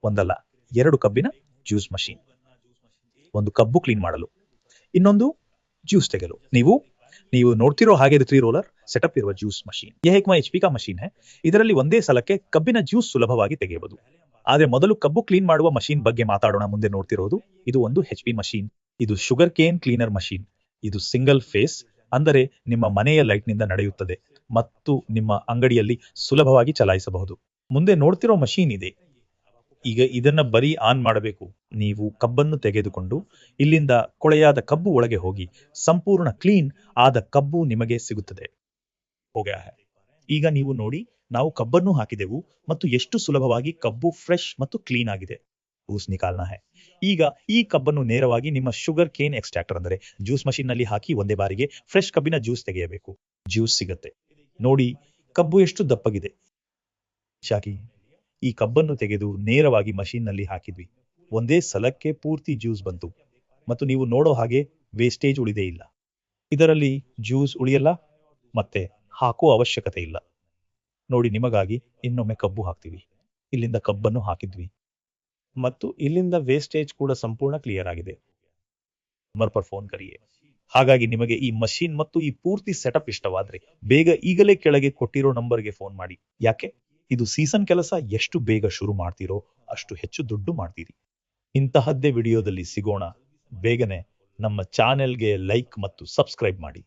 ಒಂದಲ್ಲ, 2 ಕಬ್ಬಿನ juice machine. ಒಂದು ಕಬ್ಬು ಕ್ಲೀನ್ ಮಾಡಲು, ಇನ್ನೊಂದು ಜ್ಯೂಸ್ ತೆಗೆಯಲು. ನೀವು ನೋಡ್ತಿರೋ ಹಾಗೆ 3 ರೋಲರ್ ಸೆಟಪ್ ಇರುವ ಜ್ಯೂಸ್ ಮಷೀನ್. ಯಹ ಏಕ್ HP ಕಾ ಮಷೀನ್ ಹೈ. ಇದರಲ್ಲಿ ಒಂದೇ ಸಲಕ್ಕೆ ಕಬ್ಬಿನ ಜ್ಯೂಸ್ ಸುಲಭವಾಗಿ ತೆಗೆಯಬಹುದು. ಆದರೆ ಮೊದಲು ಕಬ್ಬು ಕ್ಲೀನ್ ಮಾಡುವ ಮಷೀನ್ ಬಗ್ಗೆ ಮಾತಾಡೋಣ. ಮುಂದೆ ನೋಡ್ತಿರೋದು ಇದು ಒಂದು HP ಮಷೀನ್. ಇದು ಶುಗರ್ ಕೇನ್ ಕ್ಲೀನರ್ ಮಷೀನ್. ಇದು ಸಿಂಗಲ್ ಫೇಸ್, ಅಂದರೆ ನಿಮ್ಮ ಮನೆಯ ಲೈಟ್ನಿಂದ ನಡೆಯುತ್ತದೆ ಮತ್ತು ನಿಮ್ಮ ಅಂಗಡಿಯಲ್ಲಿ ಸುಲಭವಾಗಿ ಚಲಾಯಿಸಬಹುದು. ಮುಂದೆ ನೋಡ್ತಿರೋ ಮಷೀನ್ ಇದೆ. ಈಗ ಇದನ್ನ ಬರೀ ಆನ್ ಮಾಡಬೇಕು. ನೀವು ಕಬ್ಬನ್ನು ತೆಗೆದುಕೊಂಡು ಇಲ್ಲಿಂದ ಕೊಳೆಯಾದ ಕಬ್ಬು ಒಳಗೆ ಹೋಗಿ ಸಂಪೂರ್ಣ ಕ್ಲೀನ್ ಆದ ಕಬ್ಬು ನಿಮಗೆ ಸಿಗುತ್ತದೆ. ಈಗ ನೀವು ನೋಡಿ, ನಾವು ಕಬ್ಬನ್ನು ಹಾಕಿದೆವು ಮತ್ತು ಎಷ್ಟು ಸುಲಭವಾಗಿ ಕಬ್ಬು ಫ್ರೆಶ್ ಮತ್ತು ಕ್ಲೀನ್ ಆಗಿದೆ. ಜ್ಯೂಸ್ ನಿಕಾಲ್ನಾ ಹೈ. ಈಗ ಈ ಕಬ್ಬನ್ನು ನೇರವಾಗಿ ನಿಮ್ಮ ಶುಗರ್ ಕೇನ್ ಎಕ್ಸ್ಟ್ರಾಕ್ಟರ್ ಅಂದರೆ ಜ್ಯೂಸ್ ಮಷೀನ್ ನಲ್ಲಿ ಹಾಕಿ ಒಂದೇ ಬಾರಿಗೆ ಫ್ರೆಶ್ ಕಬ್ಬಿನ ಜ್ಯೂಸ್ ತೆಗೆಯಬೇಕು. ಜ್ಯೂಸ್ ಸಿಗತ್ತೆ. ನೋಡಿ, ಕಬ್ಬು ಎಷ್ಟು ದಪ್ಪಗಿದೆ. ಶಾಕಿ ಈ ಕಬ್ಬನ್ನು ತೆಗೆದು ನೇರವಾಗಿ ಮಷೀನ್ ನಲ್ಲಿ ಹಾಕಿದ್ವಿ. ಒಂದೇ ಸಲಕ್ಕೆ ಪೂರ್ತಿ ಜ್ಯೂಸ್ ಬಂತು ಮತ್ತು ನೀವು ನೋಡೋ ಹಾಗೆ ವೇಸ್ಟೇಜ್ ಉಳಿದೇ ಇಲ್ಲ. ಇದರಲ್ಲಿ ಜ್ಯೂಸ್ ಉಳಿಯಲ್ಲ ಮತ್ತೆ ಹಾಕುವ ಅವಶ್ಯಕತೆ ಇಲ್ಲ. ನೋಡಿ, ನಿಮಗಾಗಿ ಇನ್ನೊಮ್ಮೆ ಕಬ್ಬು ಹಾಕ್ತೀವಿ. ಇಲ್ಲಿಂದ ಕಬ್ಬನ್ನು ಹಾಕಿದ್ವಿ ಮತ್ತು ಇಲ್ಲಿಂದ ವೇಸ್ಟೇಜ್ ಕೂಡ ಸಂಪೂರ್ಣ ಕ್ಲಿಯರ್ ಆಗಿದೆ. ಮರ್ಪರ್ ಫೋನ್ ಕರಿಯೇ. ಹಾಗಾಗಿ ನಿಮಗೆ ಈ ಮಷೀನ್ ಮತ್ತು ಈ ಪೂರ್ತಿ ಸೆಟಪ್ ಇಷ್ಟವಾದ್ರೆ ಬೇಗ ಈಗಲೇ ಕೆಳಗೆ ಕೊಟ್ಟಿರೋ ನಂಬರ್ಗೆ ಫೋನ್ ಮಾಡಿ. ಯಾಕೆ? ಇದು ಸೀಸನ್ ಕೆಲಸ. ಎಷ್ಟು ಬೇಗ ಶುರು ಮಾಡ್ತೀರೋ ಅಷ್ಟು ಹೆಚ್ಚು ದುಡ್ಡು ಮಾಡ್ತೀರಿ. ಇಂತಹದ್ದೇ ವಿಡಿಯೋದಲ್ಲಿ ಸಿಗೋಣ. ಬೇಗನೆ ನಮ್ಮ ಚಾನೆಲ್ಗೆ ಲೈಕ್ ಮತ್ತು ಸಬ್ಸ್ಕ್ರೈಬ್ ಮಾಡಿ.